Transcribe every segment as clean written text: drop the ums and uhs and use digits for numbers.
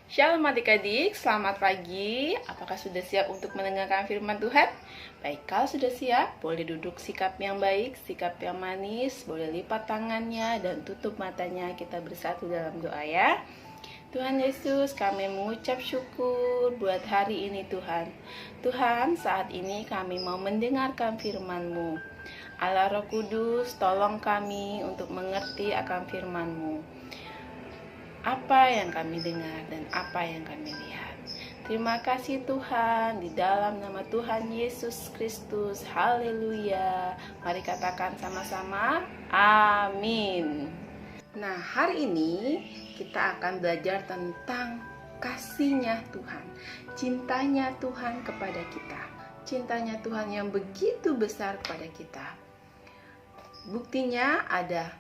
Shalom adik-adik, selamat pagi. Apakah sudah siap untuk mendengarkan firman Tuhan? Baik, kalau sudah siap, boleh duduk sikap yang baik, sikap yang manis, boleh lipat tangannya dan tutup matanya. Kita bersatu dalam doa ya. Tuhan Yesus, kami mengucap syukur buat hari ini Tuhan. Tuhan, saat ini kami mau mendengarkan firman-Mu. Allah Roh Kudus, tolong kami untuk mengerti akan firman-Mu. Apa yang kami dengar dan apa yang kami lihat. Terima kasih Tuhan, di dalam nama Tuhan Yesus Kristus. Haleluya. Mari katakan sama-sama, amin. Nah, hari ini kita akan belajar tentang kasihnya Tuhan, cintanya Tuhan kepada kita, cintanya Tuhan yang begitu besar kepada kita. Buktinya ada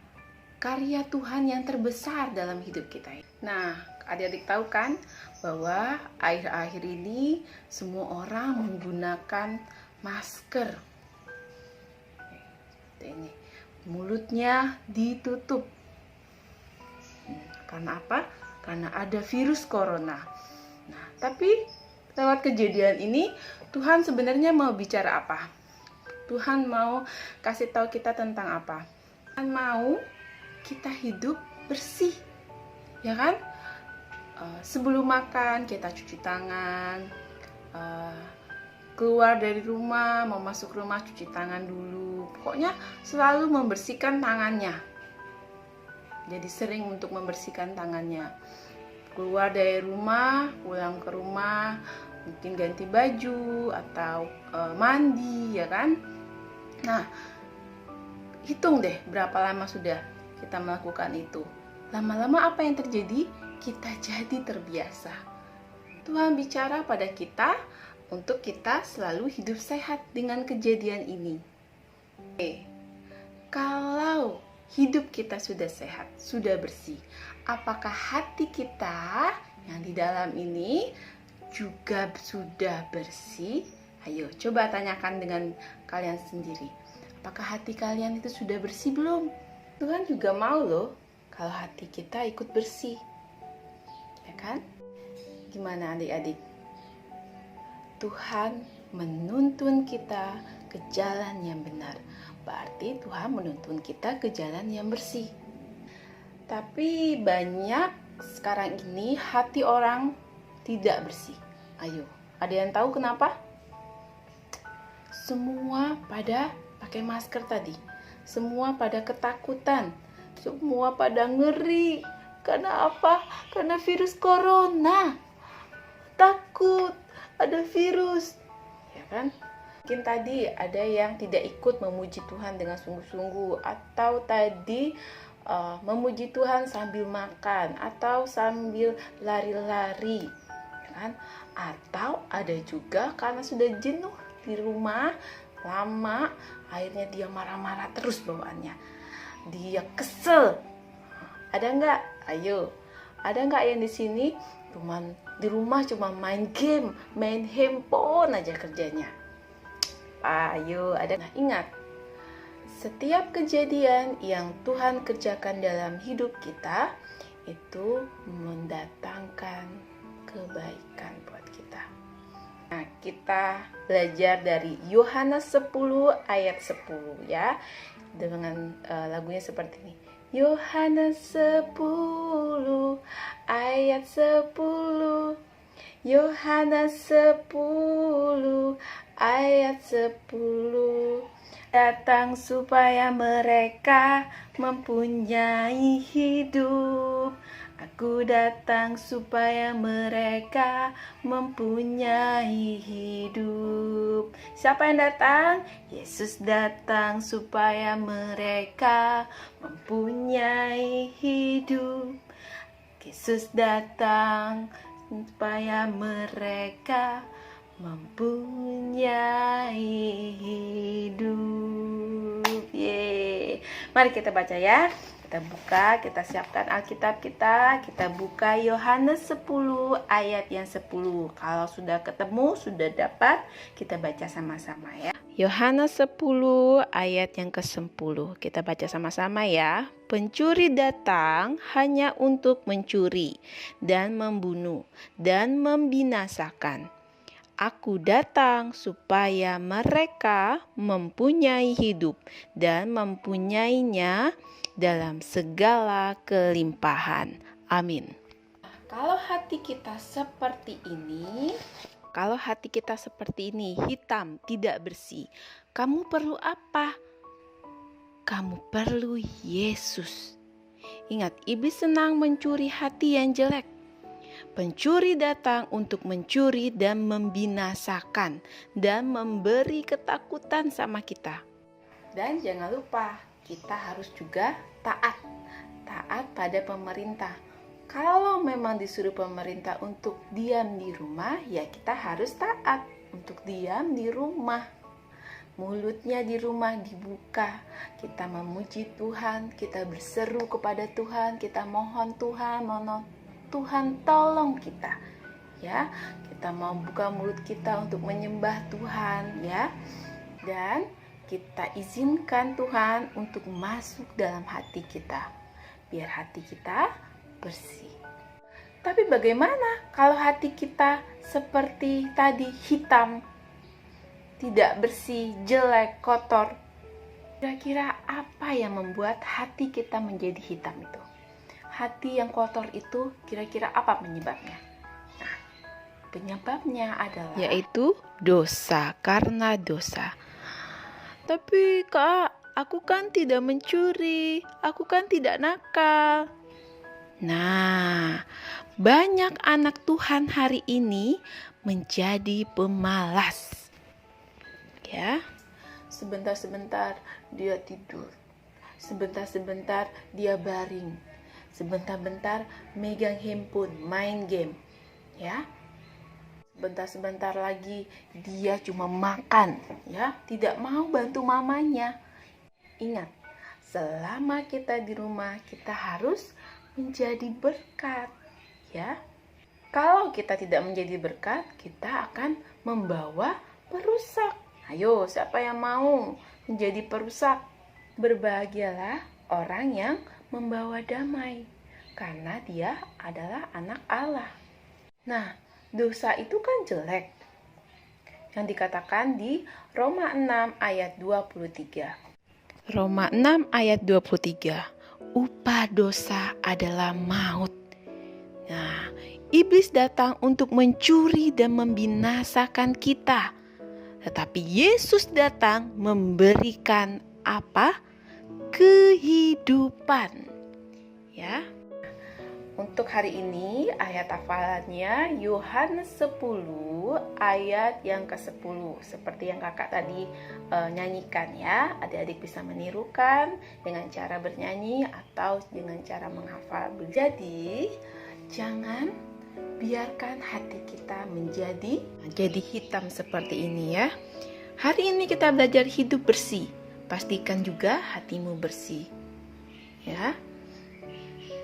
karya Tuhan yang terbesar dalam hidup kita. Nah, adik-adik tahu kan bahwa akhir-akhir ini semua orang menggunakan masker. Ini mulutnya ditutup. Karena apa? Karena ada virus corona. Nah, tapi lewat kejadian ini Tuhan sebenarnya mau bicara apa? Tuhan mau kasih tahu kita tentang apa? Tuhan mau kita hidup bersih, ya kan? Sebelum makan kita cuci tangan, keluar dari rumah, mau masuk rumah cuci tangan dulu. Pokoknya selalu membersihkan tangannya. Jadi sering untuk membersihkan tangannya. Keluar dari rumah, pulang ke rumah, mungkin ganti baju atau mandi, ya kan? Nah, hitung deh berapa lama sudah kita melakukan itu. Lama-lama apa yang terjadi? Kita jadi terbiasa. Tuhan bicara pada kita untuk kita selalu hidup sehat dengan kejadian ini. Kalau hidup kita sudah sehat, sudah bersih, apakah hati kita yang di dalam ini juga sudah bersih? Ayo coba tanyakan dengan kalian sendiri. Apakah hati kalian itu sudah bersih belum? Tuhan juga mau loh kalau hati kita ikut bersih, ya kan? Gimana adik-adik? Tuhan menuntun kita ke jalan yang benar. Berarti Tuhan menuntun kita ke jalan yang bersih. Tapi banyak sekarang ini hati orang tidak bersih. Ayo, ada yang tahu kenapa? Semua pada pakai masker tadi. Semua pada ketakutan, semua pada ngeri. Karena apa? Karena virus corona. Takut ada virus, ya kan? Mungkin tadi ada yang tidak ikut memuji Tuhan dengan sungguh-sungguh, atau tadi memuji Tuhan sambil makan atau sambil lari-lari, ya kan? Atau ada juga karena sudah jenuh di rumah lama, akhirnya dia marah-marah terus bawaannya. Dia kesel. Ada nggak? Ayo, ada nggak yang di sini di rumah cuma main game, main handphone aja kerjanya? Ayo, ada. Nah, ingat, setiap kejadian yang Tuhan kerjakan dalam hidup kita itu mendatangkan kebaikan buat kita. Nah, kita belajar dari Yohanes 10 ayat 10 ya. Dengan lagunya seperti ini. Yohanes 10 ayat 10. Yohanes 10 ayat 10. Datang supaya mereka mempunyai hidup. Aku datang supaya mereka mempunyai hidup. Siapa yang datang? Yesus datang supaya mereka mempunyai hidup. Yesus datang supaya mereka mempunyai hidup. Yeay. Mari kita baca ya. Kita buka, kita siapkan Alkitab kita buka Yohanes 10 ayat yang 10. Kalau sudah ketemu, sudah dapat, kita baca sama-sama ya. Yohanes 10 ayat yang ke-10. Kita baca sama-sama ya. Pencuri datang hanya untuk mencuri dan membunuh dan membinasakan. Aku datang supaya mereka mempunyai hidup dan mempunyainya dalam segala kelimpahan. Amin. Kalau hati kita seperti ini, hitam, tidak bersih, kamu perlu apa? Kamu perlu Yesus. Ingat, iblis senang mencuri hati yang jelek. Pencuri datang untuk mencuri dan membinasakan dan memberi ketakutan sama kita. Dan jangan lupa, kita harus juga taat pada pemerintah. Kalau memang disuruh pemerintah untuk diam di rumah, ya kita harus taat untuk diam di rumah. Mulutnya di rumah dibuka, kita memuji Tuhan, kita berseru kepada Tuhan, kita mohon Tuhan tolong kita. Ya, kita mau buka mulut kita untuk menyembah Tuhan, ya. Dan kita izinkan Tuhan untuk masuk dalam hati kita, biar hati kita bersih. Tapi bagaimana kalau hati kita seperti tadi, hitam, tidak bersih, jelek, kotor? Kira-kira apa yang membuat hati kita menjadi hitam itu? Hati yang kotor itu kira-kira apa penyebabnya? Nah, penyebabnya adalah yaitu dosa, karena dosa. Tapi Kak, aku kan tidak mencuri, aku kan tidak nakal. Nah, banyak anak Tuhan hari ini menjadi pemalas. Ya, sebentar-sebentar dia tidur, sebentar-sebentar dia baring, sebentar-bentar megang handphone, main game. Ya, sebentar-sebentar lagi dia cuma makan, ya, tidak mau bantu mamanya. Ingat, selama kita di rumah kita harus menjadi berkat, ya. Kalau kita tidak menjadi berkat, kita akan membawa perusak. Ayo, siapa yang mau menjadi perusak? Berbahagialah orang yang membawa damai, karena dia adalah anak Allah. Nah, dosa itu kan jelek, yang dikatakan di Roma 6 ayat 23. Roma 6 ayat 23. Upah dosa adalah maut. Nah, iblis datang untuk mencuri dan membinasakan kita. Tetapi Yesus datang memberikan apa? Kehidupan. Ya. Untuk hari ini ayat hafalannya Yohanes 10 ayat yang ke-10. Seperti yang kakak tadi nyanyikan ya. Adik-adik bisa menirukan dengan cara bernyanyi atau dengan cara menghafal. Jadi jangan biarkan hati kita menjadi hitam seperti ini ya. Hari ini kita belajar hidup bersih. Pastikan juga hatimu bersih. Ya.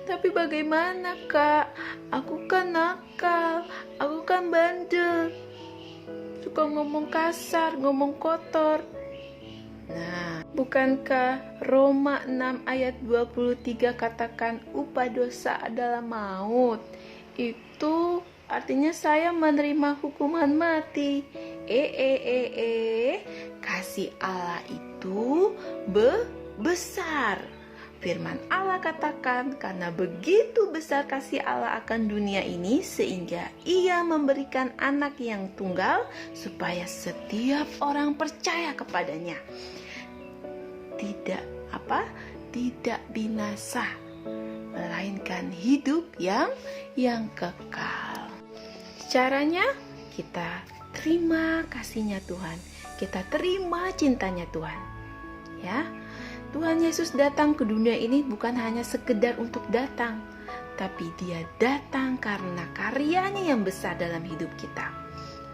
Tapi bagaimana Kak? Aku kan nakal, aku kan bandel, suka ngomong kasar, ngomong kotor. Nah, bukankah Roma 6 ayat 23 katakan upah dosa adalah maut? Itu artinya saya menerima hukuman mati. Kasih Allah itu besar. Firman Allah katakan, karena begitu besar kasih Allah akan dunia ini, sehingga Ia memberikan anak yang tunggal, supaya setiap orang percaya kepadanya tidak binasa, melainkan hidup yang kekal. Caranya kita terima kasih-Nya Tuhan, kita terima cintanya Tuhan. Ya. Tuhan Yesus datang ke dunia ini bukan hanya sekedar untuk datang, tapi Dia datang karena karyanya yang besar dalam hidup kita.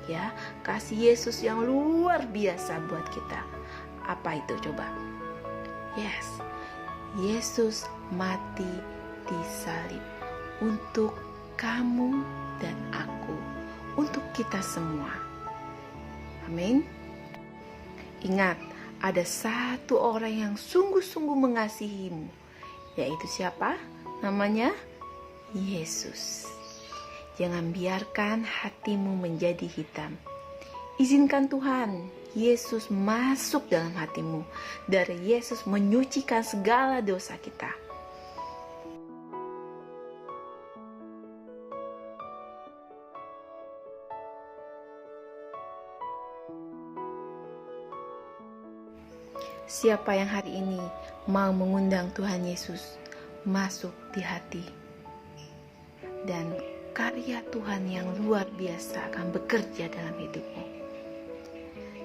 Ya, kasih Yesus yang luar biasa buat kita. Apa itu coba? Yes, Yesus mati di salib untuk kamu dan aku, untuk kita semua. Amin. Ingat, ada satu orang yang sungguh-sungguh mengasihimu, yaitu siapa? Namanya Yesus. Jangan biarkan hatimu menjadi hitam. Izinkan Tuhan Yesus masuk dalam hatimu. Darah Yesus menyucikan segala dosa kita. Siapa yang hari ini mau mengundang Tuhan Yesus masuk di hati, dan karya Tuhan yang luar biasa akan bekerja dalam hidupmu.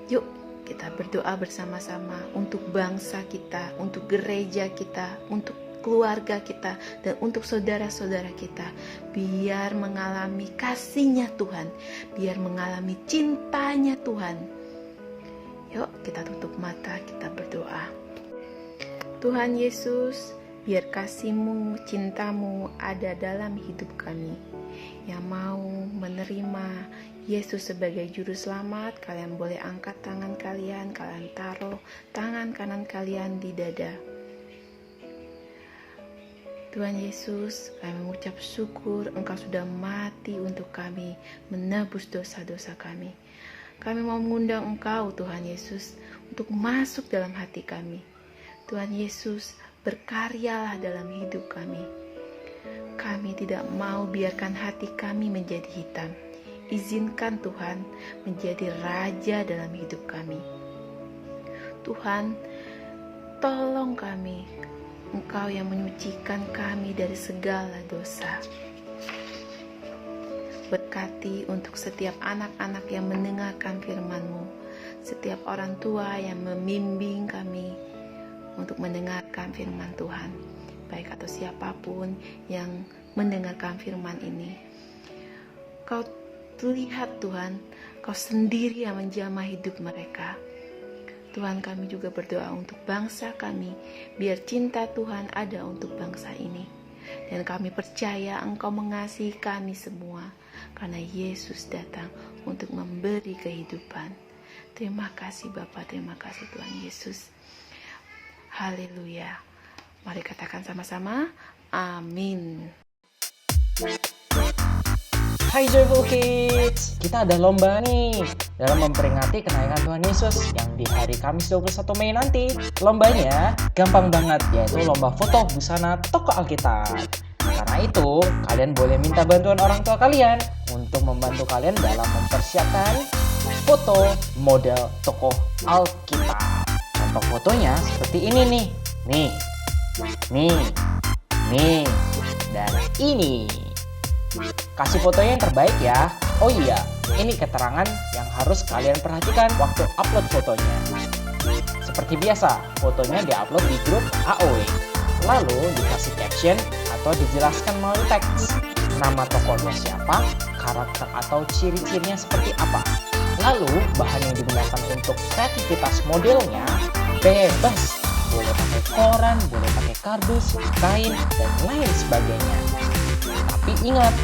Yuk kita berdoa bersama-sama untuk bangsa kita, untuk gereja kita, untuk keluarga kita, dan untuk saudara-saudara kita. Biar mengalami kasih-Nya Tuhan, biar mengalami cintanya Tuhan. Yuk kita tutup mata, kita berdoa. Tuhan Yesus, biar kasih-Mu, cinta-Mu ada dalam hidup kami. Yang mau menerima Yesus sebagai juru selamat, kalian boleh angkat tangan kalian, kalian taruh tangan kanan kalian di dada. Tuhan Yesus, kami mengucap syukur Engkau sudah mati untuk kami, menebus dosa-dosa kami. Kami mau mengundang Engkau, Tuhan Yesus, untuk masuk dalam hati kami. Tuhan Yesus, berkaryalah dalam hidup kami. Kami tidak mau biarkan hati kami menjadi hitam. Izinkan Tuhan menjadi raja dalam hidup kami. Tuhan, tolong kami. Engkau yang menyucikan kami dari segala dosa. Berkati untuk setiap anak-anak yang mendengarkan firman-Mu, setiap orang tua yang membimbing kami untuk mendengarkan firman Tuhan, baik atau siapapun yang mendengarkan firman ini. Kau lihat Tuhan, Kau sendiri yang menjamah hidup mereka. Tuhan, kami juga berdoa untuk bangsa kami, biar cinta Tuhan ada untuk bangsa ini. Dan kami percaya Engkau mengasihi kami semua, karena Yesus datang untuk memberi kehidupan. Terima kasih Bapa, terima kasih Tuhan Yesus. Haleluya. Mari katakan sama-sama, amin. Hai Joyful Kids, kita ada lomba nih dalam memperingati kenaikan Tuhan Yesus yang di hari Kamis 21 Mei nanti. Lombanya gampang banget, yaitu lomba foto busana tokoh Alkitab. Karena itu, kalian boleh minta bantuan orang tua kalian untuk membantu kalian dalam mempersiapkan foto model tokoh Alkitab. Contoh fotonya seperti ini nih, dan ini. Kasih fotonya yang terbaik ya. Oh iya, ini keterangan yang harus kalian perhatikan waktu upload fotonya. Seperti biasa, fotonya diupload di grup AOW. Lalu dikasih caption atau dijelaskan melalui teks. Nama tokohnya siapa, karakter atau ciri-cirinya seperti apa. Lalu bahan yang digunakan untuk kreativitas modelnya bebas. Boleh pakai koran, boleh pakai kardus, kain, dan lain sebagainya. Tapi ingat,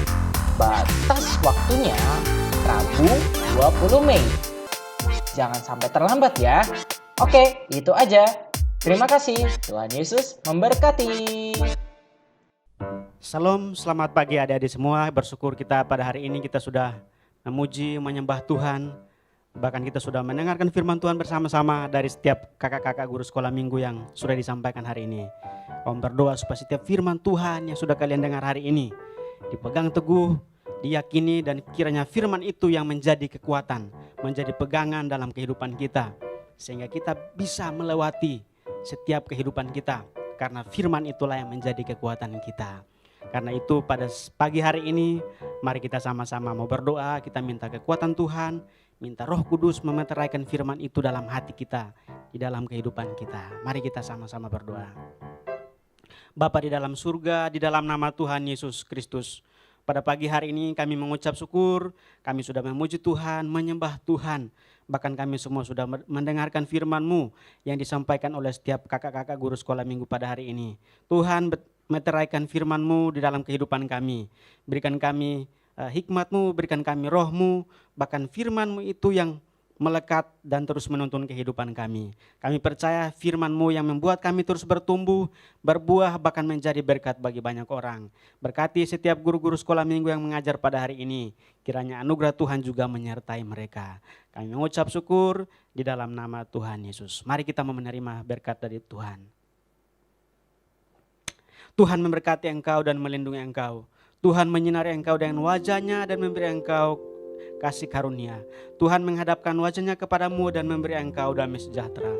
batas waktunya Rabu 20 Mei. Jangan sampai terlambat ya. Oke, itu aja. Terima kasih. Tuhan Yesus memberkati. Salam, selamat pagi adik-adik semua. Bersyukur kita pada hari ini kita sudah memuji, menyembah Tuhan. Bahkan kita sudah mendengarkan firman Tuhan bersama-sama dari setiap kakak-kakak guru sekolah minggu yang sudah disampaikan hari ini. Om berdoa supaya setiap firman Tuhan yang sudah kalian dengar hari ini dipegang teguh, diyakini, dan kiranya firman itu yang menjadi kekuatan, menjadi pegangan dalam kehidupan kita. Sehingga kita bisa melewati setiap kehidupan kita. Karena firman itulah yang menjadi kekuatan kita. Karena itu pada pagi hari ini, mari kita sama-sama mau berdoa, kita minta kekuatan Tuhan, minta Roh Kudus memeteraikan firman itu dalam hati kita, di dalam kehidupan kita. Mari kita sama-sama berdoa. Bapa di dalam surga, di dalam nama Tuhan Yesus Kristus, pada pagi hari ini kami mengucap syukur, kami sudah memuji Tuhan, menyembah Tuhan. Bahkan kami semua sudah mendengarkan firman-Mu yang disampaikan oleh setiap kakak-kakak guru sekolah minggu pada hari ini. Tuhan, meteraikan firman-Mu di dalam kehidupan kami. Berikan kami hikmat-Mu, berikan kami roh-Mu, bahkan firman-Mu itu yang melekat dan terus menuntun kehidupan kami. Kami percaya firman-Mu yang membuat kami terus bertumbuh, berbuah, bahkan menjadi berkat bagi banyak orang. Berkati setiap guru-guru sekolah minggu yang mengajar pada hari ini. Kiranya anugerah Tuhan juga menyertai mereka. Kami mengucap syukur di dalam nama Tuhan Yesus. Mari kita menerima berkat dari Tuhan. Tuhan memberkati engkau dan melindungi engkau. Tuhan menyinari engkau dengan wajah-Nya dan memberi engkau kasih karunia. Tuhan menghadapkan wajah-Nya kepadamu dan memberi engkau damai sejahtera.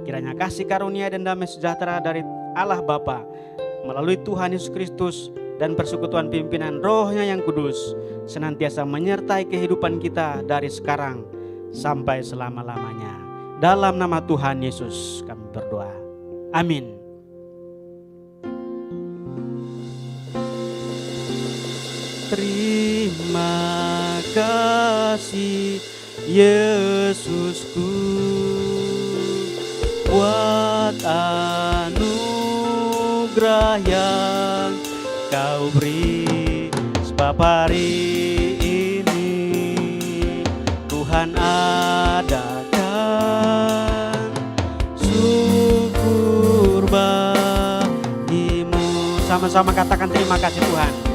Kiranya kasih karunia dan damai sejahtera dari Allah Bapa melalui Tuhan Yesus Kristus dan persekutuan pimpinan Roh-Nya yang kudus senantiasa menyertai kehidupan kita dari sekarang sampai selama-lamanya. Dalam nama Tuhan Yesus kami berdoa. Amin. Terima kasih Yesusku buat anugerah yang Kau beri, sebab hari ini Tuhan adakan syukur bagimu. Sama-sama katakan terima kasih Tuhan.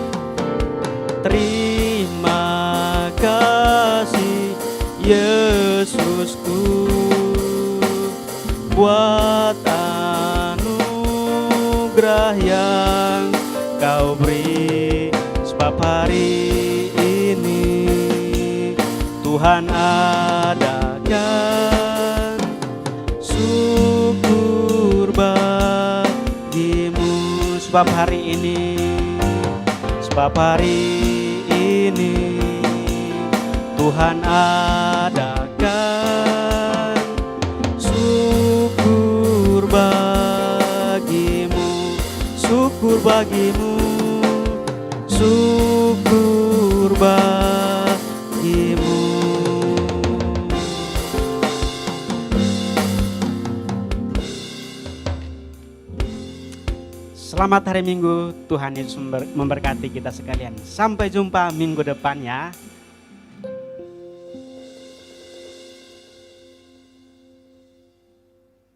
Terima kasih Yesusku buat anugerah yang Kau beri, sebab hari ini Tuhan adakan syukur bagimu. Sebab hari ini Tuhan adakan syukur bagimu, syukur bagimu, syukur bagimu. Selamat hari Minggu, Tuhan Yesus memberkati kita sekalian. Sampai jumpa minggu depan ya.